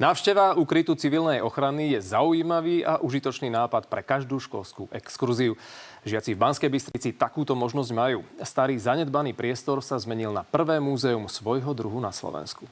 Návšteva úkrytu civilnej ochrany je zaujímavý a užitočný nápad pre každú školskú exkurziu. Žiaci v Banskej Bystrici takúto možnosť majú. Starý zanedbaný priestor sa zmenil na prvé múzeum svojho druhu na Slovensku.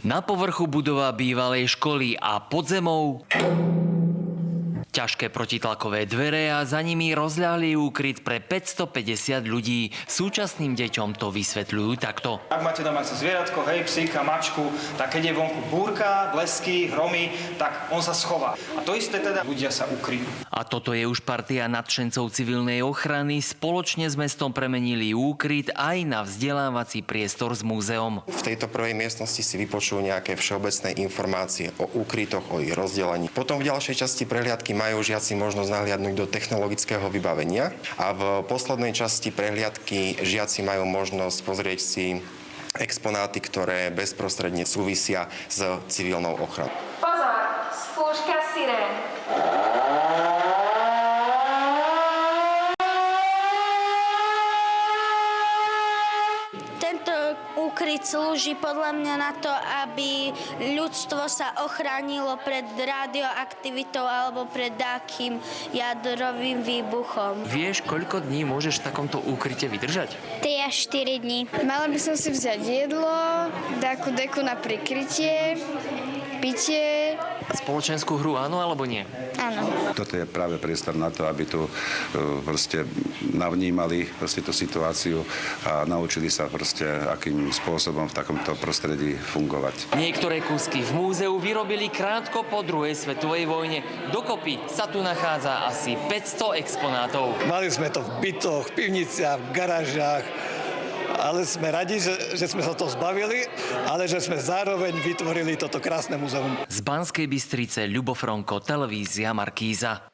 Na povrchu budova bývalej školy a pod zemou ťažké protitlakové dvere a za nimi rozľahlý úkryt pre 550 ľudí. Súčasným deťom to vysvetľujú takto. Ak máte doma zvieratko, hej, psíka, mačku, tak keď je vonku búrka, blesky, hromy, tak on sa schová. A to isté teda ľudia sa ukryjú. A toto je už partia nadšencov civilnej ochrany. Spoločne s mestom premenili úkryt aj na vzdelávací priestor s múzeom. V tejto prvej miestnosti si vypočujú nejaké všeobecné informácie o úkrytoch, o ich rozdelení. Potom v ďalšej časti prehliadky majú žiaci možnosť nahliadnúť do technologického vybavenia a v poslednej časti prehliadky žiaci majú možnosť pozrieť si exponáty, ktoré bezprostredne súvisia s civilnou ochranou. Pozor, spúšťka sirén. Úkryt slúži podľa mňa na to, aby ľudstvo sa ochránilo pred radioaktivitou alebo pred takým jadrovým výbuchom. Vieš, koľko dní môžeš v takomto úkryte vydržať? 3 až 4 dní. Mala by som si vziať jedlo, takú deku na prikrytie, pitie. Spoločenskú hru áno alebo nie? Áno. Toto je práve priestor na to, aby tu navnímali tú situáciu a naučili sa akým spôsobom v takomto prostredí fungovať. Niektoré kúsky v múzeu vyrobili krátko po druhej svetovej vojne. Dokopy sa tu nachádza asi 500 exponátov. Mali sme to v bytoch, v pivniciach, v garážach, ale sme radi, že sme sa to zbavili, ale že sme zároveň vytvorili toto krásne múzeum. Z Banskej Bystrice Ľubo Fronko, televízia Markíza.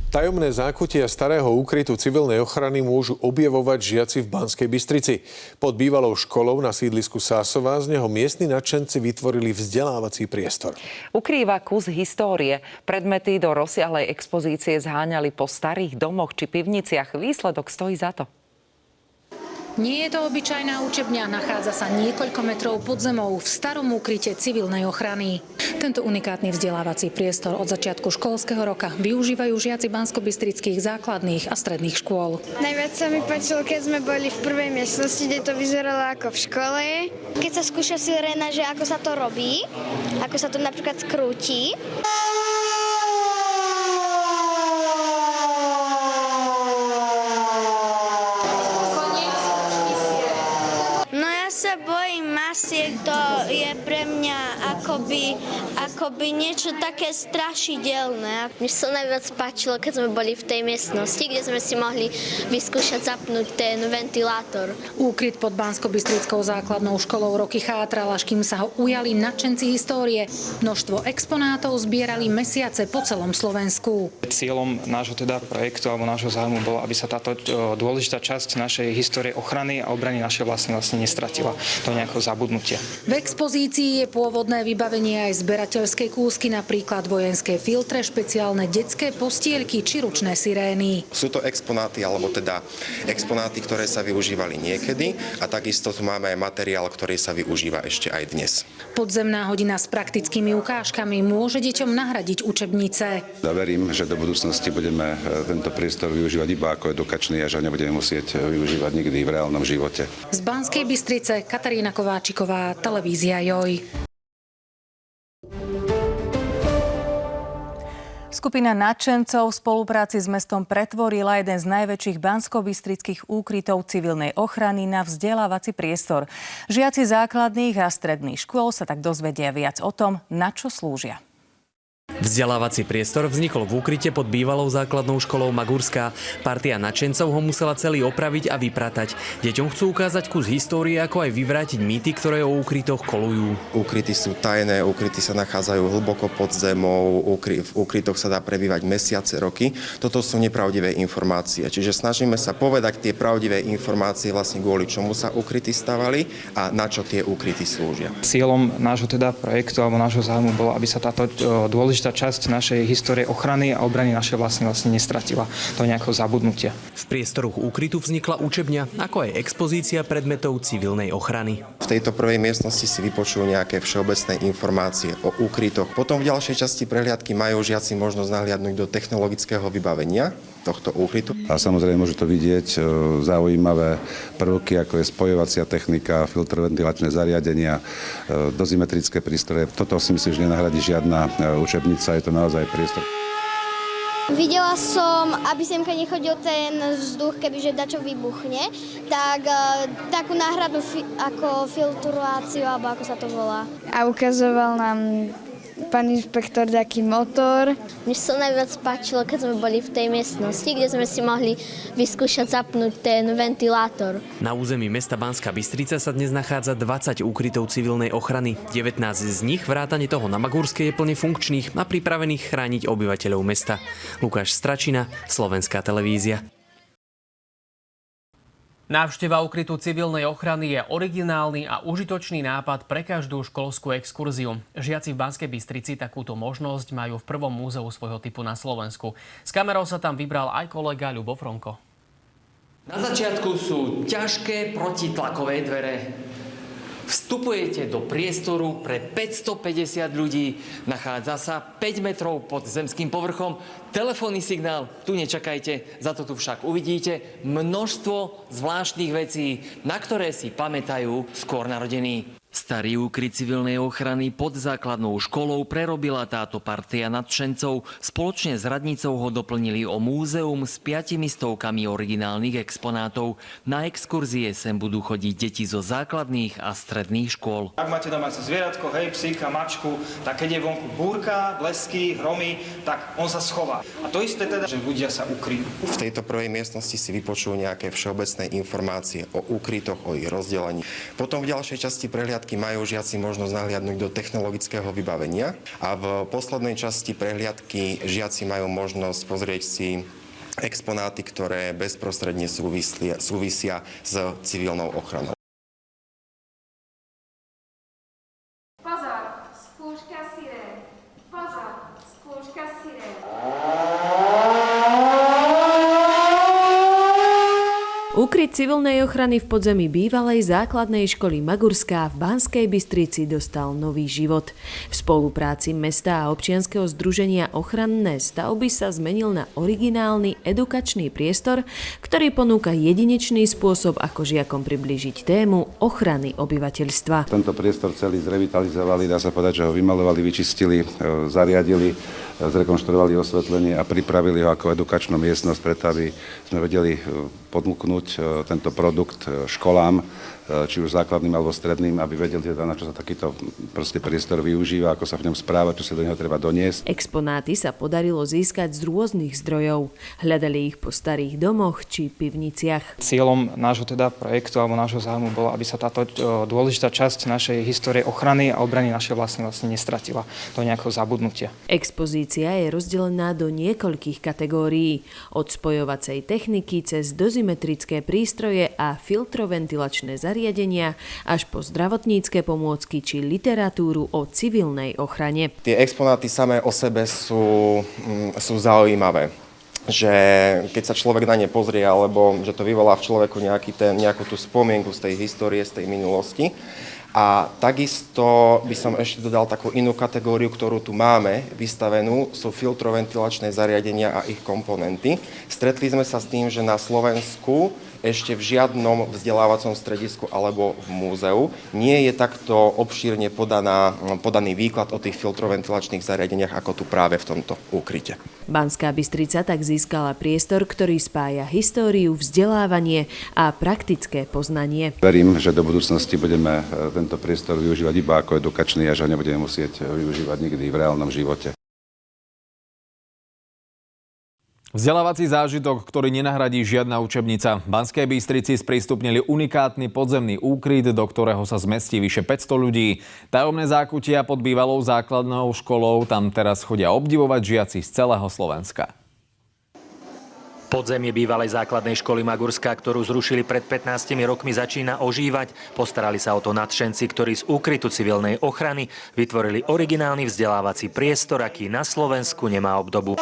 Tajomné zákutia starého úkrytu civilnej ochrany môžu objavovať žiaci v Banskej Bystrici. Pod bývalou školou na sídlisku Sásová z neho miestni nadšenci vytvorili vzdelávací priestor. Ukrýva kus histórie. Predmety do rozsiahlej expozície zháňali po starých domoch či pivniciach. Výsledok stojí za to. Nie je to obyčajná učebňa, nachádza sa niekoľko metrov pod zemou v starom úkryte civilnej ochrany. Tento unikátny vzdelávací priestor od začiatku školského roka využívajú žiaci banskobystrických základných a stredných škôl. Najviac sa mi páčilo, keď sme boli v prvej miestnosti, kde to vyzeralo ako v škole. Keď sa skúša siréna, že ako sa to robí, ako sa to napríklad krúti. Bojím masiek, to je pre mňa akoby niečo také strašidelné. Mne sa najviac páčilo, keď sme boli v tej miestnosti, kde sme si mohli vyskúšať zapnúť ten ventilátor. Úkryt pod Banskobystrickou základnou školou roky chátral, až kým sa ho ujali nadšenci histórie. Množstvo exponátov zbierali mesiace po celom Slovensku. Cieľom nášho teda projektu alebo nášho záujmu bolo, aby sa táto dôležitá časť našej histórie ochrany a obrany našej vlastne nestratila do nejakého zabudnutia. V expozícii je pôvodné vybavenie aj zberateľské kúsky, napríklad vojenské filtre, špeciálne detské postielky či ručné sirény. Sú to exponáty, alebo teda exponáty, ktoré sa využívali niekedy a takisto tu máme aj materiál, ktorý sa využíva ešte aj dnes. Podzemná hodina s praktickými ukážkami môže deťom nahradiť učebnice. Ja verím, že do budúcnosti budeme tento priestor využívať iba ako edukačný a že ho nebudeme musieť využívať nikdy v reálnom živote. Z Banskej Bystrice Katarína Kováčiková, televízia Joj. Skupina nadšencov v spolupráci s mestom pretvorila jeden z najväčších banskobystrických úkrytov civilnej ochrany na vzdelávací priestor. Žiaci základných a stredných škôl sa tak dozvedia viac o tom, na čo slúžia. Vzdelávací priestor vznikol v úkryte pod bývalou základnou školou Magurská. Partia nadšencov ho musela celý opraviť a vypratať. Deťom chcú ukázať kus histórie, ako aj vyvrátiť mýty, ktoré o úkrytoch kolujú. Úkryty sú tajné, úkryty sa nachádzajú hlboko pod zemou, v úkrytoch sa dá prebývať mesiace, roky. Toto sú nepravdivé informácie. Čiže snažíme sa povedať tie pravdivé informácie, vlastne kvôli čomu sa úkryty stavali a na čo tie úkryty slúžia. Cieľom nášho teda projektu alebo nášho záujmu bolo, aby sa táto dôležitá dôležitá časť našej histórie ochrany a obrany našej vlastne nestratila do nejakého zabudnutia. V priestoroch úkrytu vznikla učebňa, ako aj expozícia predmetov civilnej ochrany. V tejto prvej miestnosti si vypočujú nejaké všeobecné informácie o úkrytoch. Potom v ďalšej časti prehliadky majú žiaci možnosť nahliadnúť do technologického vybavenia tohto úkrytu. A samozrejme môžu to vidieť zaujímavé prvky, ako je spojovacia technika, filtroventilačné zariadenia, dozimetrické prístroje. Toto si myslím, že nenahradí žiadna učebnica, je to naozaj priestor. Videla som, aby semka nechodil ten vzduch, kebyže dačo vybuchne, tak takú náhradu ako filtruáciu, alebo ako sa to volá. A ukazoval nám pán inšpektor taký motor. Mne sa najviac páčilo, keď sme boli v tej miestnosti, kde sme si mohli vyskúšať zapnúť ten ventilátor. Na území mesta Banská Bystrica sa dnes nachádza 20 úkrytov civilnej ochrany. 19 z nich, vrátane toho na Magurskej, je plne funkčných a pripravených chrániť obyvateľov mesta. Lukáš Stračina, Slovenská televízia. Návšteva úkrytu civilnej ochrany je originálny a užitočný nápad pre každú školskú exkurziu. Žiaci v Banskej Bystrici takúto možnosť majú v prvom múzeu svojho typu na Slovensku. S kamerou sa tam vybral aj kolega Ľubo Fronko. Na začiatku sú ťažké protitlakové dvere. Vstupujete do priestoru pre 550 ľudí. Nachádza sa 5 metrov pod zemským povrchom. Telefónny signál, tu nečakajte, za to tu však uvidíte množstvo zvláštnych vecí, na ktoré si pamätajú skôr narodení. Starý úkryt civilnej ochrany pod základnou školou prerobila táto partia nadšencov. Spoločne s radnicou ho doplnili o múzeum s 500 originálnych exponátov. Na exkurzie sem budú chodiť deti zo základných a stredných škôl. Ak máte doma zvieratko, hej, psíka, mačku, tak keď je vonku búrka, blesky, hromy, tak on sa schová. A to isté teda, že ľudia sa ukryjú. V tejto prvej miestnosti si vypočujú nejaké všeobecné informácie o úkrytoch, o ich rozdelení. Potom v ďalšej časti prehliadky majú žiaci možnosť nahliadnúť do technologického vybavenia a v poslednej časti prehliadky žiaci majú možnosť pozrieť si exponáty, ktoré bezprostredne súvisia s civilnou ochranou. Pozor, spúšťa sirén. Pozor, spúšťa sirén. Úkryt civilnej ochrany v podzemí bývalej základnej školy Magurská v Banskej Bystrici dostal nový život. V spolupráci mesta a občianskeho združenia Ochranné stavby sa zmenil na originálny edukačný priestor, ktorý ponúka jedinečný spôsob, ako žiakom priblížiť tému ochrany obyvateľstva. Tento priestor celý zrevitalizovali, dá sa povedať, že ho vymalovali, vyčistili, zariadili, zrekonštruovali osvetlenie a pripravili ho ako edukačnú miestnosť, preto aby sme vedeli ponúknuť tento produkt školám, či už základným alebo stredným, aby vedeli teda, na čo sa takýto priestor využíva, ako sa v ňom správa, čo sa do neho treba doniesť. Exponáty sa podarilo získať z rôznych zdrojov. Hľadali ich po starých domoch či pivniciach. Cieľom nášho teda projektu alebo nášho zájmu bolo, aby sa táto dôležitá časť našej histórie ochrany a obrany našej vlastne nestratila do nejakého zabudnutia. Expozícia je rozdelená do niekoľkých kategórií. Od spojovacej techniky cez dozimetrické prístroje a filtroventilačné zariadenia až po zdravotnícke pomôcky či literatúru o civilnej ochrane. Tie exponáty samé o sebe sú zaujímavé. Že keď sa človek na ne pozrie, alebo že to vyvolá v človeku nejakú tú spomienku z tej histórie, z tej minulosti. A takisto by som ešte dodal takú inú kategóriu, ktorú tu máme vystavenú, sú filtroventilačné zariadenia a ich komponenty. Stretli sme sa s tým, že na Slovensku ešte v žiadnom vzdelávacom stredisku alebo v múzeu nie je takto obšírne podaný výklad o tých filtroventilačných zariadeniach ako tu práve v tomto úkryte. Banská Bystrica tak získala priestor, ktorý spája históriu, vzdelávanie a praktické poznanie. Verím, že do budúcnosti budeme tento priestor využívať iba ako edukačný a že ho nebudeme musieť využívať nikdy v reálnom živote. Vzdelávací zážitok, ktorý nenahradí žiadna učebnica. V Banskej Bystrici sprístupnili unikátny podzemný úkryt, do ktorého sa zmestí vyše 500 ľudí. Tajomné zákutia pod bývalou základnou školou tam teraz chodia obdivovať žiaci z celého Slovenska. Podzemie bývalej základnej školy Magurská, ktorú zrušili pred 15 rokmi, začína ožívať. Postarali sa o to nadšenci, ktorí z úkrytu civilnej ochrany vytvorili originálny vzdelávací priestor, aký na Slovensku nemá obdobu.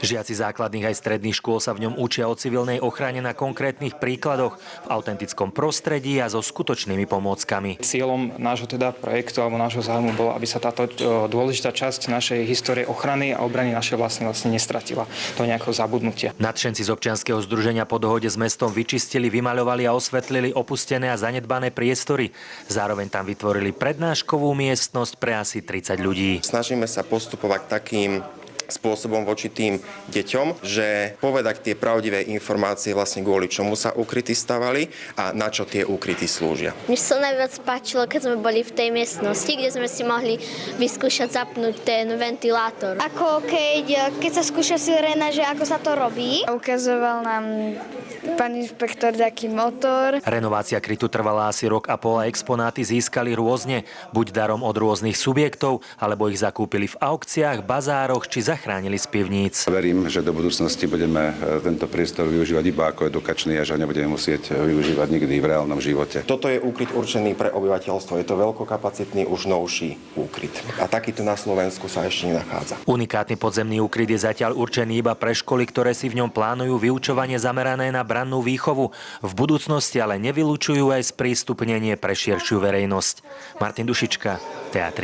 Žiaci základných aj stredných škôl sa v ňom učia o civilnej ochrane na konkrétnych príkladoch, v autentickom prostredí a so skutočnými pomôckami. Cieľom nášho projektu alebo nášho záujmu bolo, aby sa táto dôležitá časť našej histórie ochrany a obrany našej vlastne nestratila do nejakého zabudnutia. Nadšenci z občianskeho združenia po dohode s mestom vyčistili, vymaľovali a osvetlili opustené a zanedbané priestory. Zároveň tam vytvorili prednáškovú miestnosť pre asi 30 ľudí. Snažíme sa postupovať takým spôsobom voči tým deťom, že povedať tie pravdivé informácie vlastne kvôli čomu sa ukryty stavali a na čo tie ukryty slúžia. Mne sa najviac páčilo, keď sme boli v tej miestnosti, kde sme si mohli vyskúšať zapnúť ten ventilátor. Ako keď sa skúša siréna, že ako sa to robí. Ukazoval nám pán inšpektor taký motor. Renovácia krytu trvala asi rok a pol a exponáty získali rôzne, buď darom od rôznych subjektov, alebo ich zakúpili v aukciách, bazároch či zachránili z pivníc. Verím, že do budúcnosti budeme tento priestor využívať iba ako edukačný a že nebudeme musieť využívať nikdy v reálnom živote. Toto je úkryt určený pre obyvateľstvo. Je to veľkokapacitný, už novší úkryt. A takýto na Slovensku sa ešte nenachádza. Unikátny podzemný úkryt je zatiaľ určený iba pre školy, ktoré si v ňom plánujú vyučovanie zamerané na brannú výchovu. V budúcnosti ale nevylučujú aj sprístupnenie pre širšiu verejnosť. Martin Dušička, Teatry.